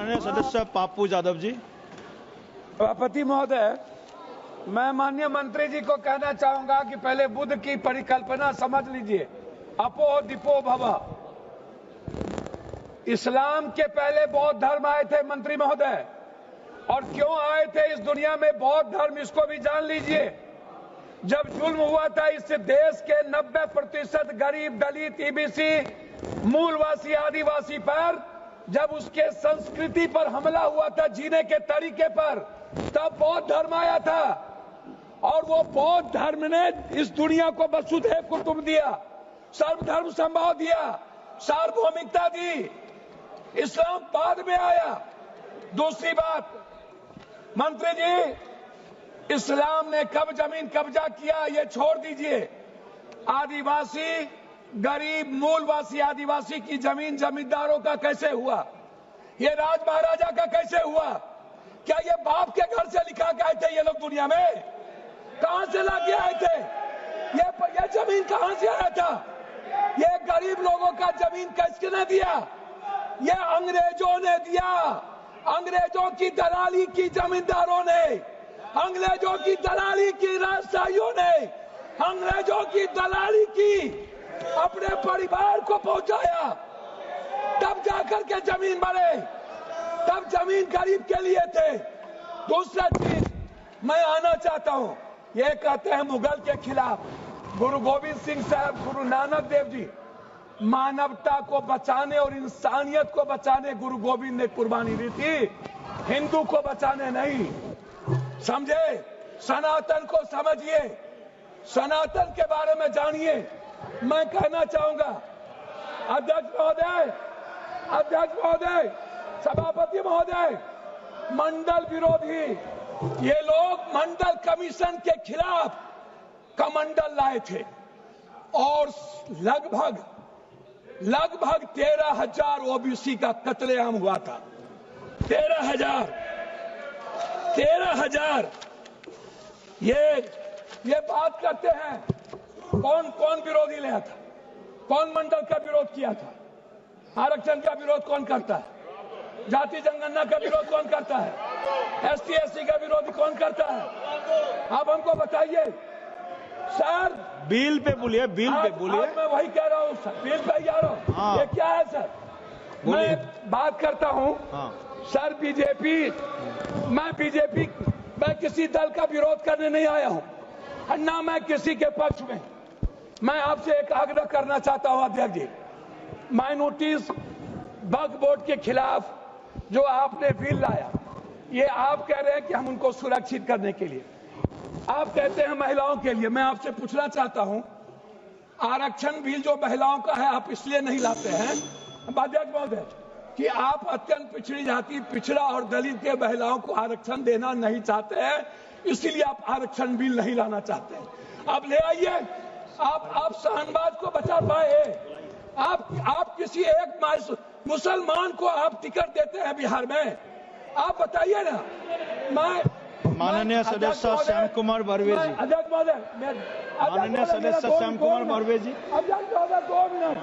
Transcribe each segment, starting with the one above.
माननीय सदस्य पापू यादव जी। सभापति महोदय, मैं माननीय मंत्री जी को कहना चाहूंगा कि पहले बुद्ध की परिकल्पना समझ लीजिए, अपो दीपो भव। इस्लाम के पहले बौद्ध धर्म आए थे मंत्री महोदय, और क्यों आए थे इस दुनिया में बौद्ध धर्म, इसको भी जान लीजिए। जब जुल्म हुआ था इस देश के 90% गरीब, दलित, ईबीसी, मूलवासी, आदिवासी पर, जब उसके संस्कृति पर हमला हुआ था, जीने के तरीके पर, तब बौद्ध धर्म आया था। और वो बौद्ध धर्म ने इस दुनिया को वसुधैव कुटुंब दिया, सर्वधर्म समभाव दिया, सार्वभौमिकता दी। इस्लाम बाद में आया। दूसरी बात, मंत्री जी, इस्लाम ने कब जमीन कब्जा किया ये छोड़ दीजिए। आदिवासी, गरीब, मूलवासी आदिवासी की जमीन जमींदारों का कैसे हुआ? ये राज महाराजा का कैसे हुआ? क्या ये बाप के घर से लिखा के आए थे ये लोग दुनिया में? कहां से लाके आए थे? ये जमीन कहां से आया था? ये गरीब लोगों का जमीन किसने दिया? ये अंग्रेजों ने दिया। अंग्रेजों की दलाली की जमींदारों ने, अंग्रेजों की दलाली की राजशाहियों ने, अंग्रेजों की दलाली की अपने परिवार को पहुंचाया, तब जाकर के जमीन बने, तब जमीन गरीब के लिए थे। दूसरा चीज मैं आना चाहता हूं, ये कहते हैं मुगल के खिलाफ। गुरु गोविंद सिंह साहब, गुरु नानक देव जी, मानवता को बचाने और इंसानियत को बचाने गुरु गोविंद ने कुर्बानी दी थी, हिंदू को बचाने नहीं। समझे? सनातन को समझिए, सनातन के बारे में जानिए। मैं कहना चाहूंगा, अध्यक्ष महोदय, अध्यक्ष महोदय, सभापति महोदय, मंडल विरोधी, ये लोग मंडल कमीशन के खिलाफ कमंडल लाए थे और लगभग 13,000 ओबीसी का कत्लेआम हुआ था। 13,000। ये बात करते हैं, कौन कौन विरोधी लाया था? कौन मंडल का विरोध किया था? आरक्षण का विरोध कौन करता है? जाति जनगणना का विरोध कौन करता है? एसटी एससी का विरोध कौन करता है? आप हमको बताइए सर। बिल पे बोलिए, बिल पे बोलिए। मैं वही कह रहा हूँ सर, बिल पे जा रहा हूँ। हाँ। ये क्या है सर? मैं बात करता हूँ। हाँ। सर मैं किसी दल का विरोध करने नहीं आया हूँ, ना मैं किसी के पक्ष में। मैं आपसे एक आग्रह करना चाहता हूँ अध्यक्ष जी, माइनॉरिटीज वक्फ बोर्ड के खिलाफ जो आपने बिल लाया, ये आप कह रहे हैं कि हम उनको सुरक्षित करने के लिए, आप कहते हैं महिलाओं के लिए। मैं आपसे पूछना चाहता हूं, आरक्षण बिल जो महिलाओं का है आप इसलिए नहीं लाते हैं अध्यक्ष महोदय कि आप अत्यंत पिछड़ी जाति, पिछड़ा और दलित के महिलाओं को आरक्षण देना नहीं चाहते हैं, इसीलिए आप आरक्षण बिल नहीं लाना चाहते हैं। आप ले आइए। आप शाहनवाज को बचा पाए। आप किसी एक मुसलमान को आप टिकट देते हैं बिहार में? आप बताइए ना। माननीय सदस्य श्याम कुमार बर्वे जी। अध्यक्ष महोदय, माननीय सदस्य श्याम कुमार बर्वे जी, अध्यक्ष महोदय 2 मिनट।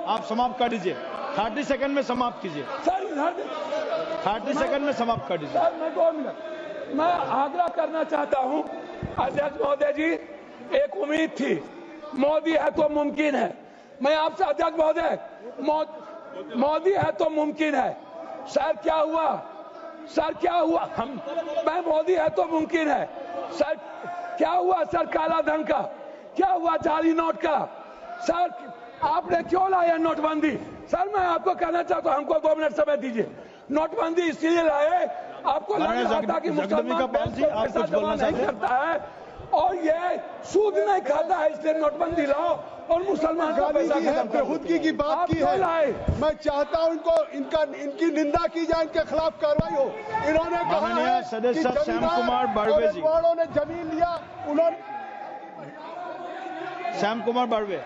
आप समाप्त कर दीजिए। 30 सेकंड में समाप्त कीजिए सर। 30 सेकंड में समाप्त कर दीजिए सर। मैं 2 मिनट मैं आग्रह करना चाहता हूं अध्यक्ष महोदय जी। एक उम्मीद थी, मोदी है तो मुमकिन है। मैं आपसे अध्यक्ष महोदय, मोदी है तो मुमकिन है। सर क्या हुआ? सर क्या हुआ? मैं मोदी है तो मुमकिन है। सर क्या हुआ? सर काला धन का क्या हुआ? जाली नोट का? सर आपने क्यों लाया नोटबंदी? सर मैं आपको कहना चाहता हूं, हमको 2 मिनट समय दीजिए। नोटबंदी इसलिए लाए, आपको लग रहा था कि मुसलमान पैसा जमा नहीं करता है और ये सूद नहीं खाता है, इसलिए नोटबंदी लाओ और मुसलमान का पैसा खत्म करो। खुदकी की बात की है। मैं चाहता हूं इनकी निंदा की जाए, इनके खिलाफ कार्रवाई हो। इन्होंने कहा है सदस्य श्याम कुमार बर्वे जी, ने जमीन लिया, उन्होंने श्याम कुमार बर्वे।